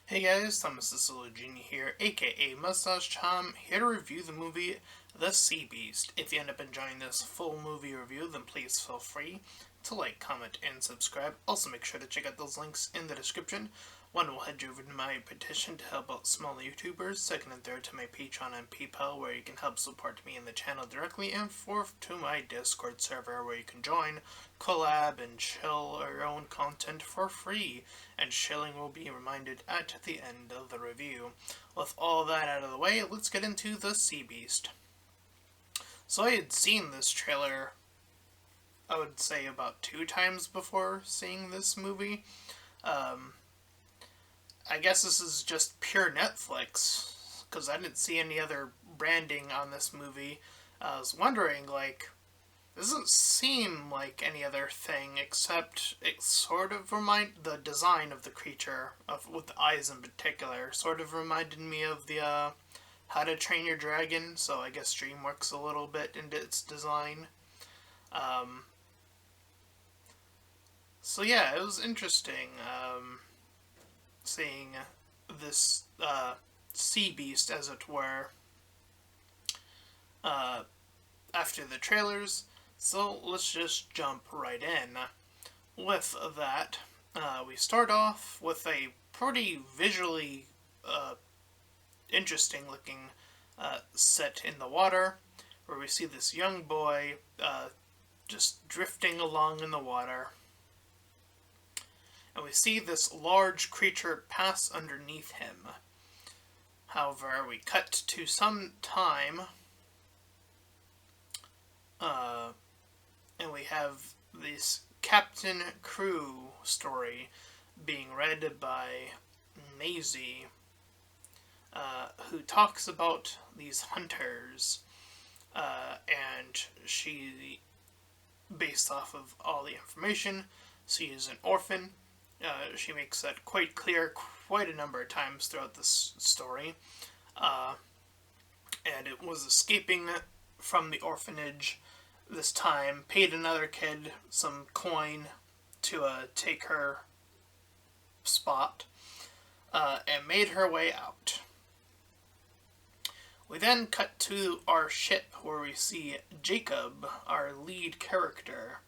Hey guys, Thomas the Solo Genie here, aka Mustached, here to review the movie The Sea Beast. If you end up enjoying this full movie review, then please feel free to like, comment, and subscribe. Also make sure to check out those links in the description. One will head you over to my petition to help out small YouTubers, second and third to my Patreon and PayPal where you can help support me and the channel directly, and fourth to my Discord server where you can join, collab, and chill your own content for free, and chilling will be reminded at the end of the review. With all that out of the way, let's get into The Sea Beast. So I had seen this trailer, I would say about 2 times before seeing this movie. I guess this is just pure Netflix, because I didn't see any other branding on this movie. I was wondering, this doesn't seem like any other thing, except it sort of the design of the creature, with the eyes in particular, sort of reminded me of the, How to Train Your Dragon, so I guess DreamWorks a little bit into its design. So yeah, it was interesting, seeing this sea beast, as it were, after the trailers. So let's just jump right in. With that, we start off with a pretty visually interesting looking set in the water, where we see this young boy just drifting along in the water. And we see this large creature pass underneath him. However, we cut to some time, and we have this Captain Crew story being read by Maisie, who talks about these hunters, and she, based off of all the information, she is an orphan. She makes that quite clear quite a number of times throughout this story. And it was escaping from the orphanage this time, paid another kid some coin to take her spot, and made her way out. We then cut to our ship, where we see Jacob, our lead character.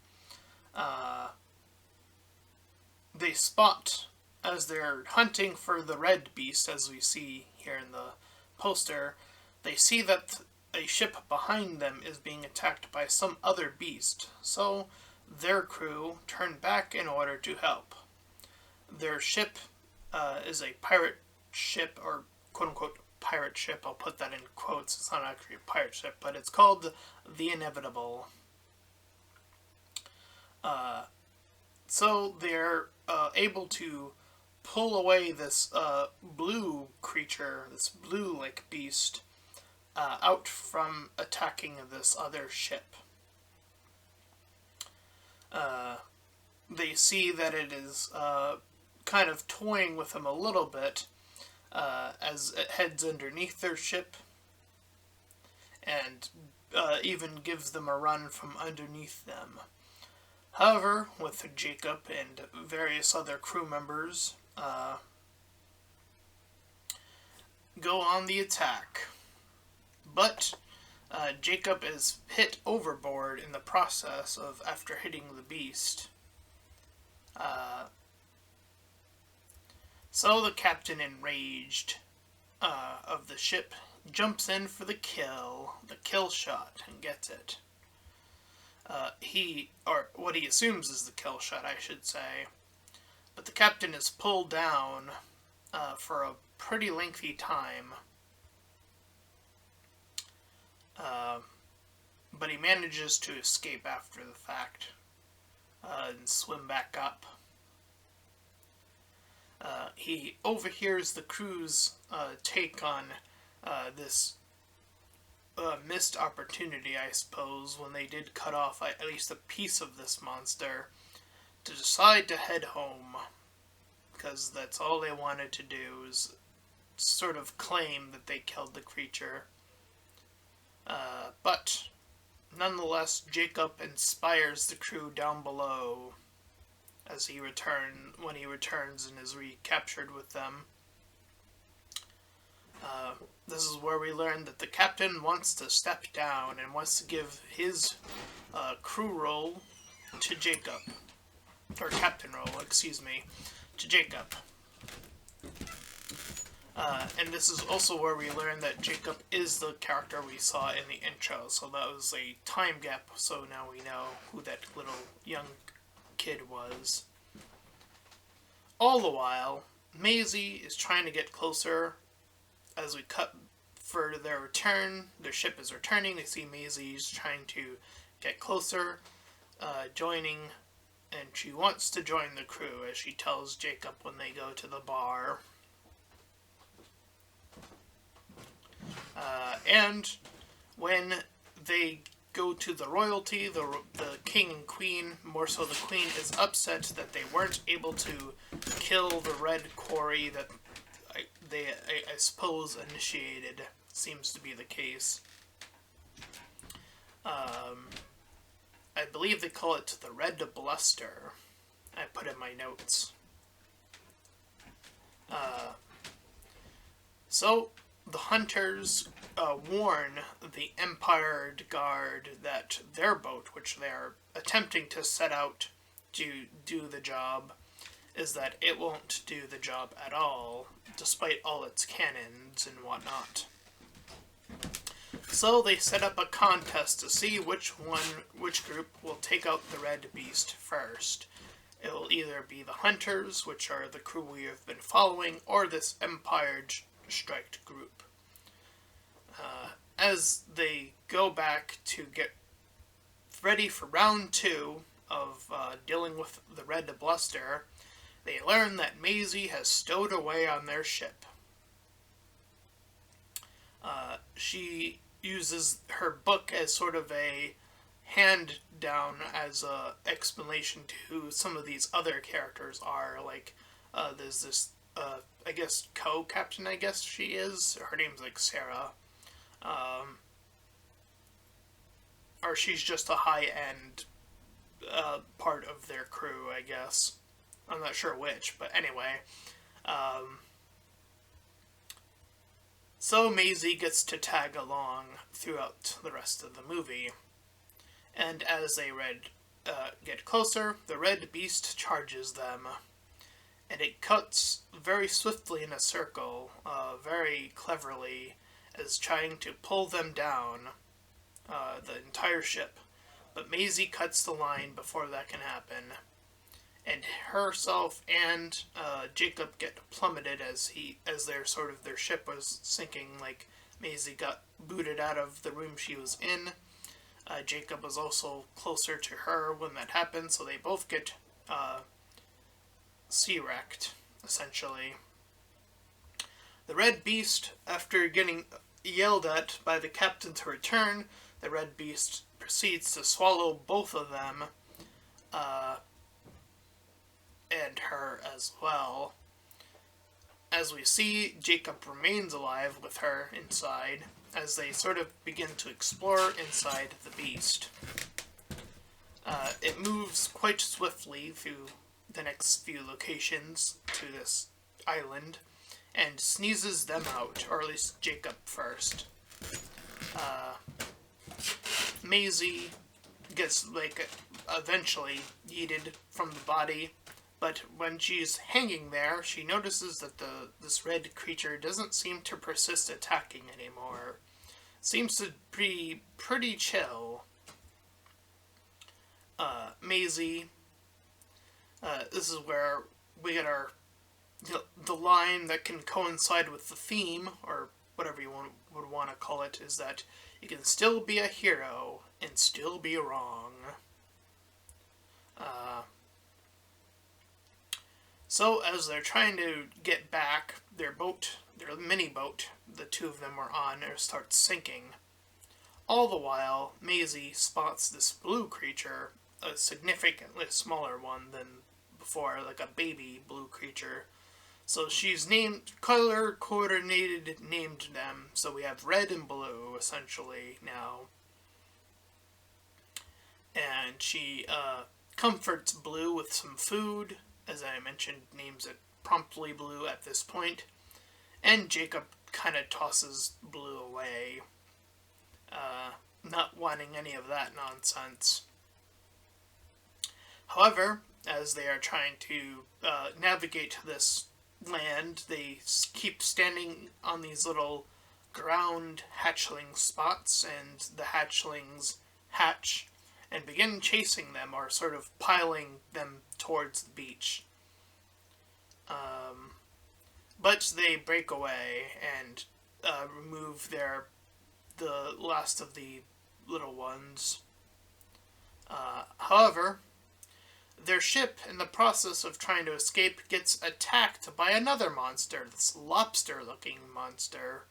They spot, as they're hunting for the red beast, as we see here in the poster, they see that a ship behind them is being attacked by some other beast, so their crew turn back in order to help. Their ship is a pirate ship, or quote-unquote pirate ship. I'll put that in quotes. It's not actually a pirate ship, but it's called the Inevitable. So they're able to pull away this blue creature, this blue-like beast, out from attacking this other ship. They see that it is kind of toying with them a little bit, as it heads underneath their ship, and even gives them a run from underneath them. However, with Jacob and various other crew members, go on the attack. But Jacob is hit overboard in the process of after hitting the beast. So the captain, enraged of the ship, jumps in for the kill shot, and gets it. What he assumes is the kill shot, I should say. But the captain is pulled down for a pretty lengthy time. But he manages to escape after the fact, and swim back up. He overhears the crew's take on this missed opportunity, I suppose, when they did cut off at least a piece of this monster, to decide to head home, because that's all they wanted to do, is sort of claim that they killed the creature. But nonetheless, Jacob inspires the crew down below when he returns and is recaptured with them. This is where we learn that the captain wants to step down and wants to give his crew role to Jacob. Or captain role, excuse me, to Jacob. And this is also where we learn that Jacob is the character we saw in the intro. So that was a time gap, so now we know who that little young kid was. All the while, Maisie is trying to get closer. As we cut for their return, their ship is returning. They see Maisie's trying to get closer, joining, and she wants to join the crew, as she tells Jacob when they go to the bar. And when they go to the royalty, the king and queen, more so the queen, is upset that they weren't able to kill the red quarry that I suppose initiated. Seems to be the case. I believe they call it the Red Bluster. I put in my notes. So the hunters warn the Empire Guard that their boat, which they are attempting to set out to do the job, is that it won't do the job at all, despite all its cannons and whatnot. So they set up a contest to see which group will take out the Red Beast first. It will either be the Hunters, which are the crew we have been following, or this Empire Strike group. As they go back to get ready for round 2 of dealing with the Red Bluster, they learn that Maisie has stowed away on their ship. She uses her book as sort of a hand down as a explanation to who some of these other characters are. Like, there's this, I guess, co-captain, I guess she is. Her name's like Sarah. Or she's just a high-end part of their crew, I guess. I'm not sure which, but anyway. So Maisie gets to tag along throughout the rest of the movie. And as they get closer, the Red Beast charges them. And it cuts very swiftly in a circle, very cleverly, as trying to pull them down, the entire ship. But Maisie cuts the line before that can happen. And herself and Jacob get plummeted as their ship was sinking. Like, Maisie got booted out of the room she was in. Jacob was also closer to her when that happened, so they both get sea-wrecked, essentially. The Red Beast, after getting yelled at by the captain to return, the Red Beast proceeds to swallow both of them, and her as well. As we see, Jacob remains alive with her inside, as they sort of begin to explore inside the beast. It moves quite swiftly through the next few locations to this island, and sneezes them out, or at least Jacob first. Maisie gets, eventually yeeted from the body, but when she's hanging there, she notices that this red creature doesn't seem to persist attacking anymore. Seems to be pretty chill. Maisie, this is where we get the line that can coincide with the theme, or whatever you would want to call it, is that you can still be a hero and still be wrong. So as they're trying to get back, their mini boat, the two of them were on, starts sinking. All the while, Maisie spots this blue creature, a significantly smaller one than before, like a baby blue creature. So she's color-coordinated named them, so we have red and blue, essentially, now. And she comforts Blue with some food. As I mentioned, names it promptly Blue at this point. and Jacob kind of tosses Blue away, not wanting any of that nonsense. However, as they are trying to navigate this land, they keep standing on these little ground hatchling spots, and the hatchlings hatch and begin chasing them, or sort of piling them towards the beach. But they break away and remove the last of the little ones. However, their ship, in the process of trying to escape, gets attacked by another monster, this lobster-looking monster,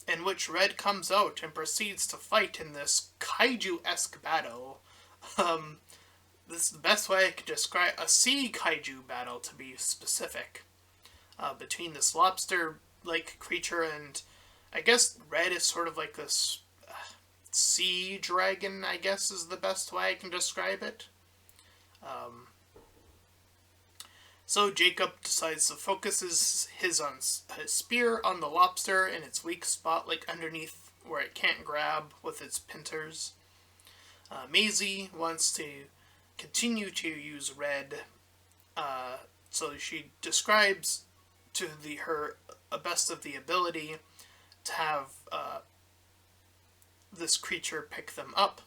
in which Red comes out and proceeds to fight in this kaiju-esque battle. This is the best way I could describe a sea kaiju battle, to be specific, between this lobster-like creature and, I guess, Red is sort of like this sea dragon, I guess, is the best way I can describe it. So Jacob decides to focus his spear on the lobster in its weak spot, like underneath where it can't grab with its pincers. Maisie wants to continue to use Red, so she describes to her best of the ability to have this creature pick them up,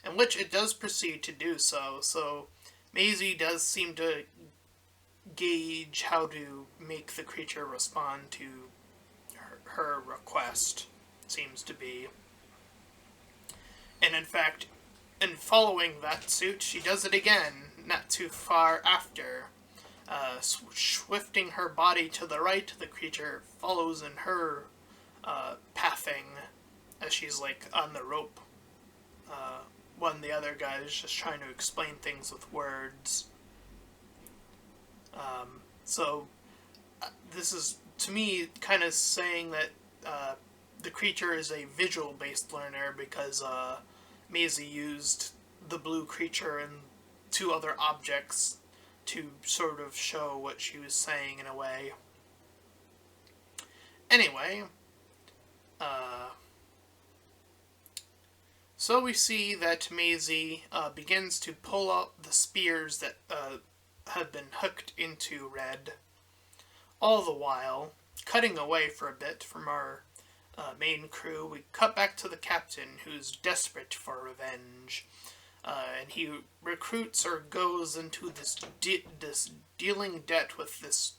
in which it does proceed to do so. So Maisie does seem to gauge how to make the creature respond to her request, seems to be. And in fact, in following that suit, she does it again, not too far after. Swifting her body to the right, the creature follows in her pathing as she's like on the rope. One of the other guys just trying to explain things with words. So this is, to me, kind of saying that the creature is a visual-based learner, because Maisie used the blue creature and two other objects to sort of show what she was saying in a way. Anyway, so we see that Maisie begins to pull out the spears that have been hooked into Red, all the while cutting away for a bit from our main crew. We cut back to the captain, who's desperate for revenge, and he recruits or goes into this dealing debt with this,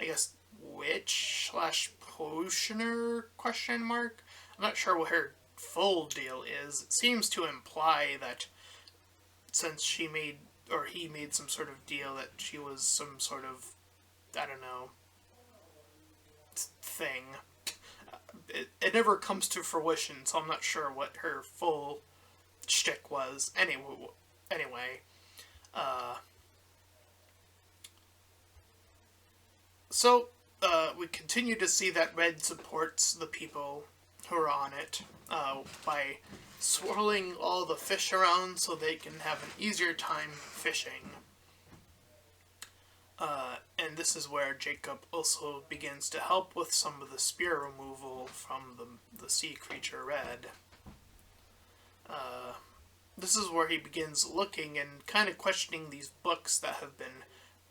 I guess, witch / potioner ? I'm not sure what her full deal is. It seems to imply that since he made some sort of deal, that she was some sort of, I don't know, thing. It never comes to fruition, so I'm not sure what her full shtick was. Anyway, so we continue to see that Red supports the people who are on it by swirling all the fish around so they can have an easier time fishing. And this is where Jacob also begins to help with some of the spear removal from the sea creature Red. This is where he begins looking and kind of questioning these books that have been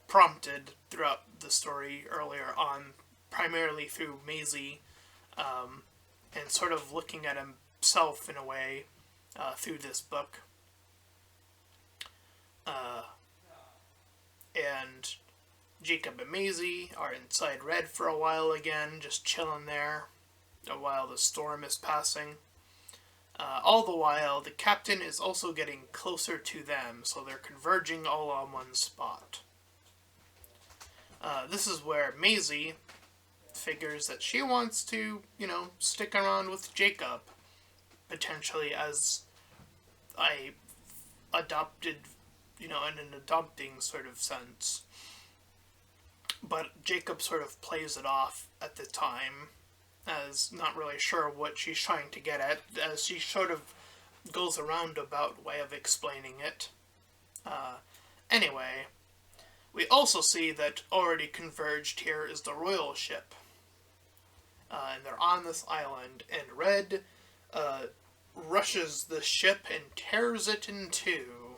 prompted throughout the story earlier on, primarily through Maisie, and sort of looking at himself in a way through this book. And Jacob and Maisie are inside Red for a while again, just chilling there while the storm is passing. All the while, the captain is also getting closer to them, so they're converging all on one spot. This is where Maisie figures that she wants to, stick around with Jacob, potentially as a adopted, in an adopting sort of sense. But Jacob sort of plays it off at the time as not really sure what she's trying to get at, as she sort of goes a roundabout way of explaining it. Anyway, We also see that already converged here is the royal ship. And they're on this island, and Red rushes the ship and tears it in two.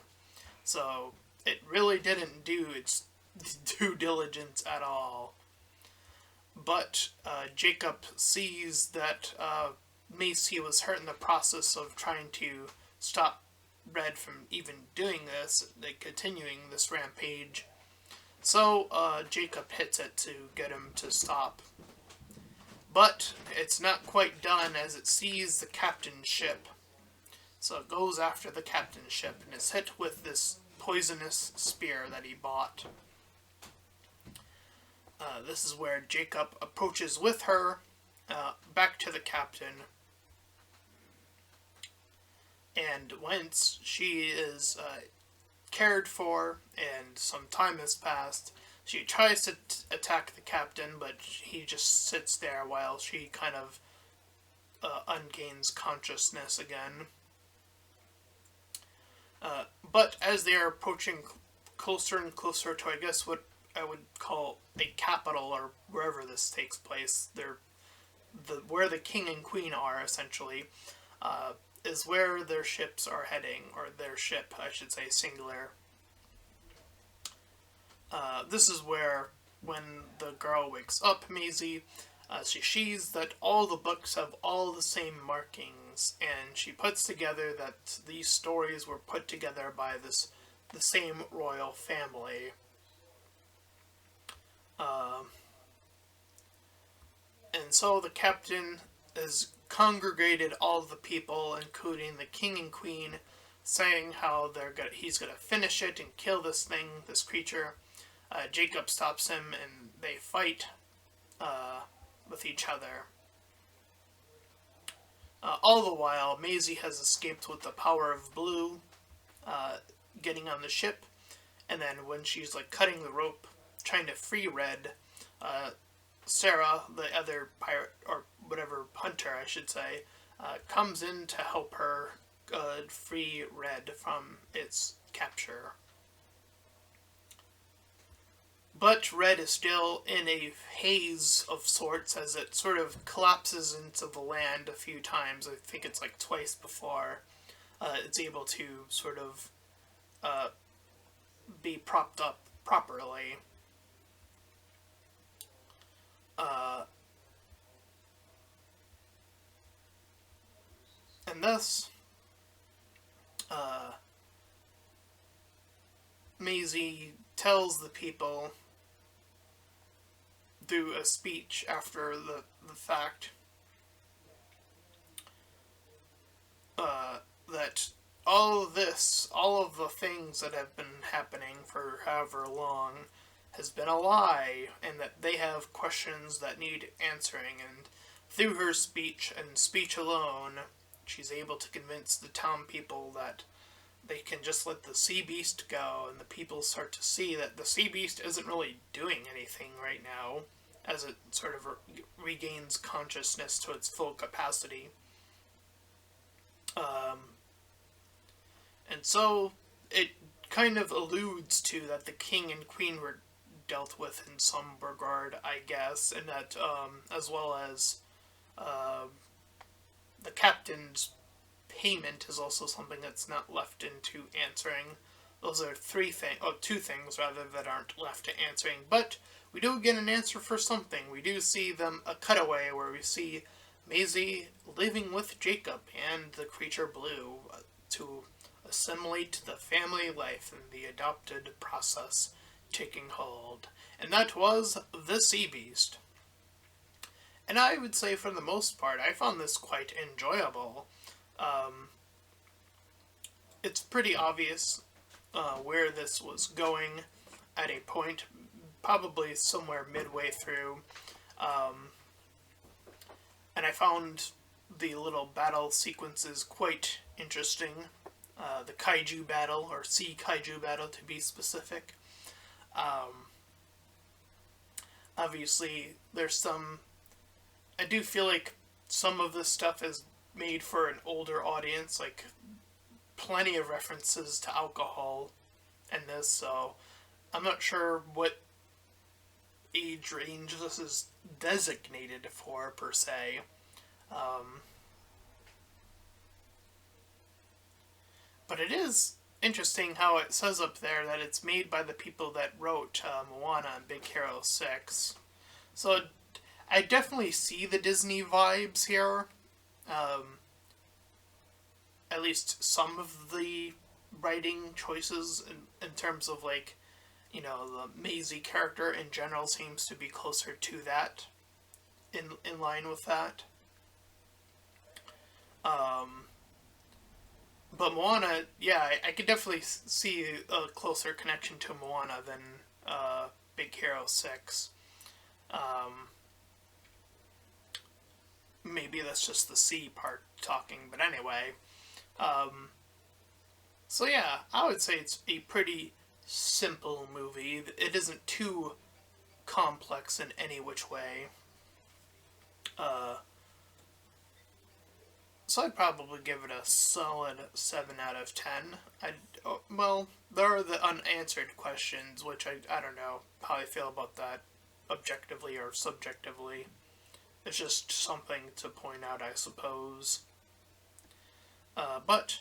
So it really didn't do its due diligence at all. But Jacob sees that Macy was hurt in the process of trying to stop Red from even doing this, like continuing this rampage. So Jacob hits it to get him to stop. But it's not quite done as it sees the captain's ship. So it goes after the captain's ship and is hit with this poisonous spear that he bought. This is where Jacob approaches with her back to the captain. And once she is cared for and some time has passed, she tries to attack the captain, but he just sits there while she kind of ungains consciousness again. But as they are approaching closer and closer to, I guess, what I would call a capital, or wherever this takes place, where the king and queen are, essentially, is where their ships are heading, or their ship, I should say, singular. This is where, when the girl wakes up, Maisie, she sees that all the books have all the same markings, and she puts together that these stories were put together by the same royal family. And so the captain has congregated all the people, including the king and queen, saying how he's gonna finish it and kill this creature. Jacob stops him, and they fight with each other. All the while, Maisie has escaped with the power of blue, getting on the ship, and then when she's like cutting the rope, trying to free Red, Sarah, the other pirate, or whatever, hunter I should say, comes in to help her free Red from its capture. But Red is still in a haze of sorts as it sort of collapses into the land a few times. I think it's like twice before it's able to sort of be propped up properly. And thus, Maisie tells the people through a speech after the fact that all of the things that have been happening for however long has been a lie, and that they have questions that need answering, and through her speech and speech alone, she's able to convince the town people that they can just let the sea beast go, and the people start to see that the sea beast isn't really doing anything right now, as it sort of regains consciousness to its full capacity. And so it kind of alludes to that the king and queen were dealt with in some regard, I guess, and that as well as the captain's payment is also something that's not left into answering. Those are two things rather, that aren't left to answering. But we do get an answer for something. We do see a cutaway where we see Maisie living with Jacob and the creature Blue to assimilate to the family life and the adopted process taking hold. And that was the Sea Beast. And I would say, for the most part, I found this quite enjoyable. It's pretty obvious where this was going at a point, probably somewhere midway through. And I found the little battle sequences quite interesting. The kaiju battle, or sea kaiju battle to be specific. Obviously, I do feel like some of this stuff is made for an older audience, like plenty of references to alcohol in this, so I'm not sure what age range this is designated for, per se. Um, but it is interesting how it says up there that it's made by the people that wrote Moana and Big Hero 6. So I definitely see the Disney vibes here. Um, at least some of the writing choices in terms of, like, the Maisie character in general seems to be closer to that, in line with that. Um, but Moana, yeah, I could definitely see a closer connection to Moana than Big Hero 6. Um, Maybe that's just the C part talking, but anyway. Um, so yeah, I would say it's a pretty simple movie. It isn't too complex in any which way. Uh, so I'd probably give it a solid 7 out of 10. Well, there are the unanswered questions, which I don't know how I feel about that objectively or subjectively. It's just something to point out, I suppose. But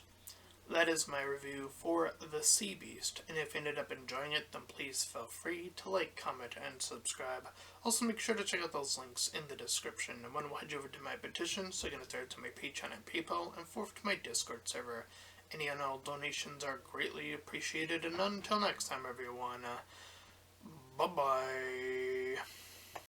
that is my review for The Sea Beast, and if you ended up enjoying it, then please feel free to like, comment, and subscribe. Also, make sure to check out those links in the description. And one will head you over to my petition, so you can third to my Patreon and PayPal, and fourth to my Discord server. Any and all donations are greatly appreciated, and until next time, everyone, bye-bye.